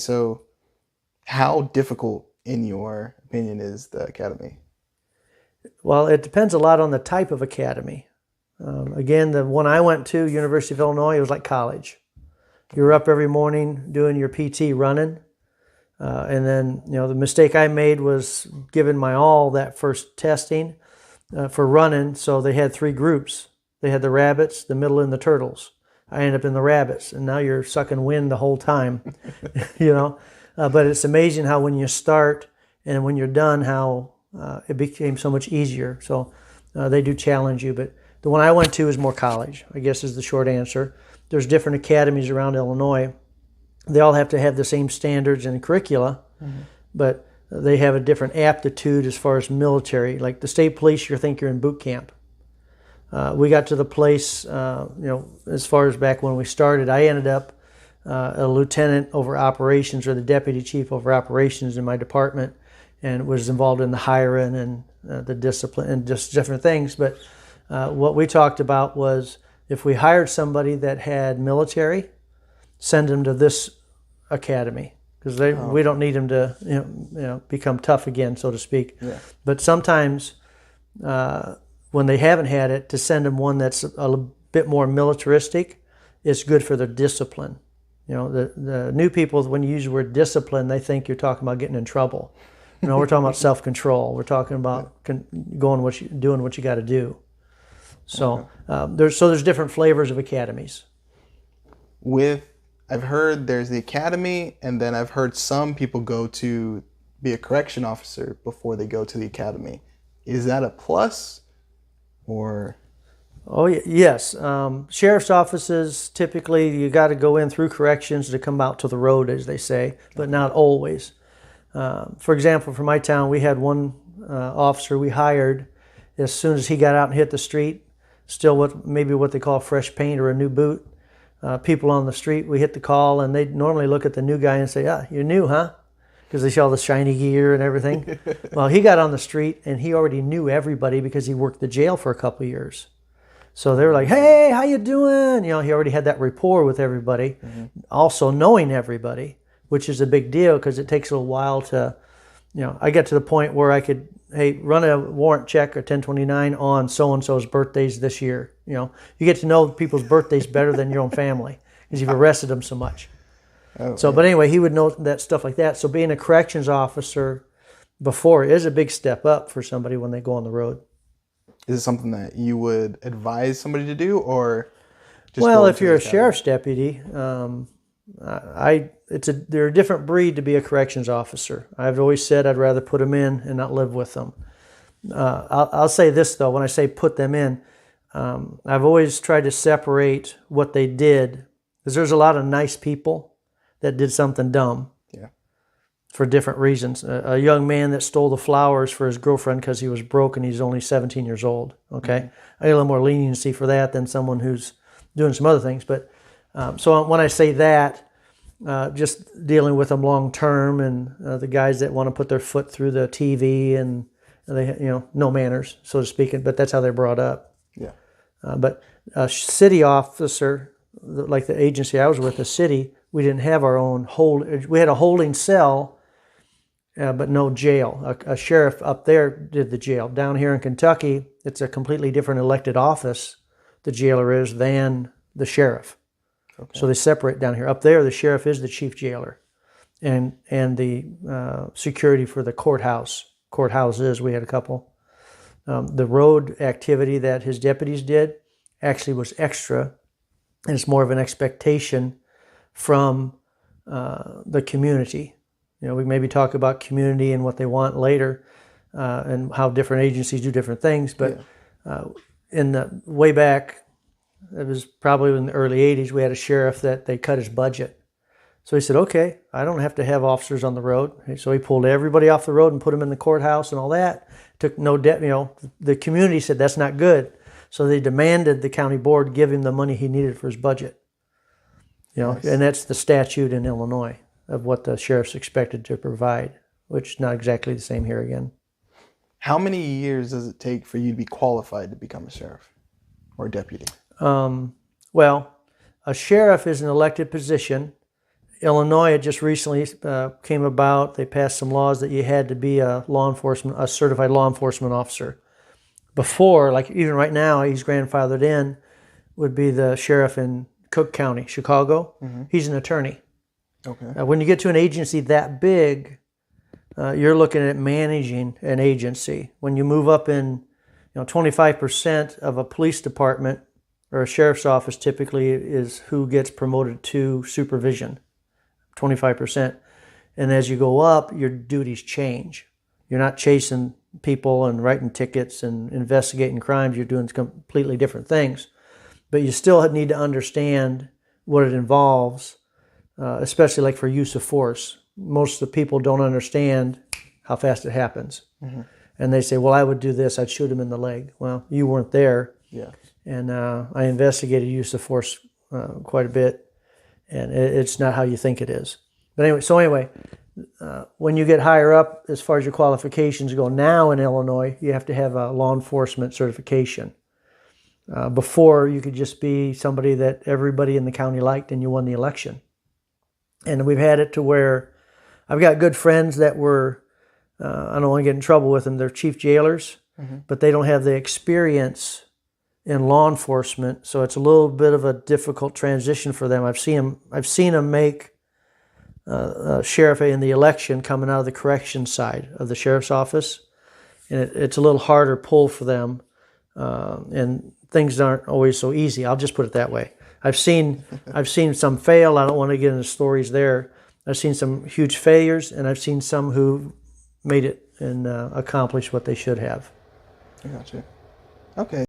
So, how difficult, in your opinion, is the academy? Well, it depends a lot on the type of academy. Again, the one I went to, University of Illinois, it was like college. You were up every morning doing your PT running. And then, the mistake I made was giving my all that first testing for running. So they had three groups. They had the rabbits, the middle, and the turtles. I ended up in the rabbits, and now you're sucking wind the whole time, you know. But it's amazing how when you start and when you're done, how it became so much easier. So they do challenge you. But the one I went to is more college, I guess is the short answer. There's different academies around Illinois. They all have to have the same standards and curricula, but they have a different aptitude as far as military. Like the state police, you think you're in boot camp. We got to the place, as far as back when we started, I ended up a lieutenant over operations, or the deputy chief over operations in my department, and was involved in the hiring and the discipline and just different things. But what we talked about was, if we hired somebody that had military, send them to this academy, because we don't need them to become tough again, so to speak. Yeah. But sometimes when they haven't had it, to send them one that's a bit more militaristic, it's good for their discipline. The new people, when you use the word discipline, they think you're talking about getting in trouble. We're talking about self-control. We're talking about doing what you got to do. So there's different flavors of academies. I've heard there's the academy, and then I've heard some people go to be a correction officer before they go to the academy. Is that a plus, or? Oh, yes. Sheriff's offices, typically you got to go in through corrections to come out to the road, as they say, but not always. For example, for my town, we had one officer we hired as soon as he got out and hit the street, still maybe what they call fresh paint or a new boot. People on the street, we hit the call, and they normally look at the new guy and say, you're new, huh? Because they see all the shiny gear and everything. Well, he got on the street, and he already knew everybody because he worked the jail for a couple of years. So they were like, hey, how you doing? He already had that rapport with everybody, also knowing everybody, which is a big deal because it takes a little while to, I got to the point where I could, run a warrant check or 1029 on so-and-so's birthdays this year. You get to know people's birthdays better than your own family because you've arrested them so much. But anyway, he would know that stuff like that. So being a corrections officer before is a big step up for somebody when they go on the road. Is it something that you would advise somebody to do, or just well, if you're a sheriff's deputy, they're a different breed to be a corrections officer. I've always said I'd rather put them in and not live with them. I'll say this though, when I say put them in, I've always tried to separate what they did, because there's a lot of nice people that did something dumb. For different reasons. A young man that stole the flowers for his girlfriend because he was broke and he's only 17 years old. Okay, I get a little more leniency for that than someone who's doing some other things. But so when I say that, just dealing with them long term, and the guys that want to put their foot through the TV and they, no manners, so to speak. But that's how they're brought up. Yeah. But a city officer, like the agency I was with, the city, we didn't have our own we had a holding cell. But no jail. A sheriff up there did the jail. Down here in Kentucky, it's a completely different elected office, the jailer is, than the sheriff. Okay. So they separate down here. Up there, the sheriff is the chief jailer. And the security for the courthouses, we had a couple. The road activity that his deputies did actually was extra, and it's more of an expectation from the community. We maybe talk about community and what they want later, and how different agencies do different things. But in the way back, it was probably in the early 80s, we had a sheriff that they cut his budget. So he said, okay, I don't have to have officers on the road. So he pulled everybody off the road and put them in the courthouse and all that. Took no debt. The community said that's not good. So they demanded the county board give him the money he needed for his budget. Nice. And that's the statute in Illinois of what the sheriff's expected to provide, which is not exactly the same here again. How many years does it take for you to be qualified to become a sheriff or a deputy? Well, a sheriff is an elected position. Illinois, it just recently came about. They passed some laws that you had to be a certified law enforcement officer. Before, like even right now, he's grandfathered in, would be the sheriff in Cook County, Chicago. He's an attorney. Okay. When you get to an agency that big, you're looking at managing an agency. When you move up in, 25% of a police department or a sheriff's office typically is who gets promoted to supervision, 25%. And as you go up, your duties change. You're not chasing people and writing tickets and investigating crimes. You're doing completely different things. But you still need to understand what it involves, especially like for use of force. Most of the people don't understand how fast it happens. And they say, well, I would do this. I'd shoot him in the leg. Well, you weren't there. Yeah. And I investigated use of force quite a bit. And it's not how you think it is. But anyway, when you get higher up, as far as your qualifications go now in Illinois, you have to have a law enforcement certification. Before, you could just be somebody that everybody in the county liked and you won the election. And we've had it to where I've got good friends that were, I don't want to get in trouble with them, they're chief jailers, but they don't have the experience in law enforcement, so it's a little bit of a difficult transition for them. I've seen them make sheriff in the election coming out of the corrections side of the sheriff's office, and it's a little harder pull for them, and things aren't always so easy. I'll just put it that way. I've seen some fail. I don't want to get into stories there. I've seen some huge failures, and I've seen some who made it and accomplished what they should have. I got you. Okay.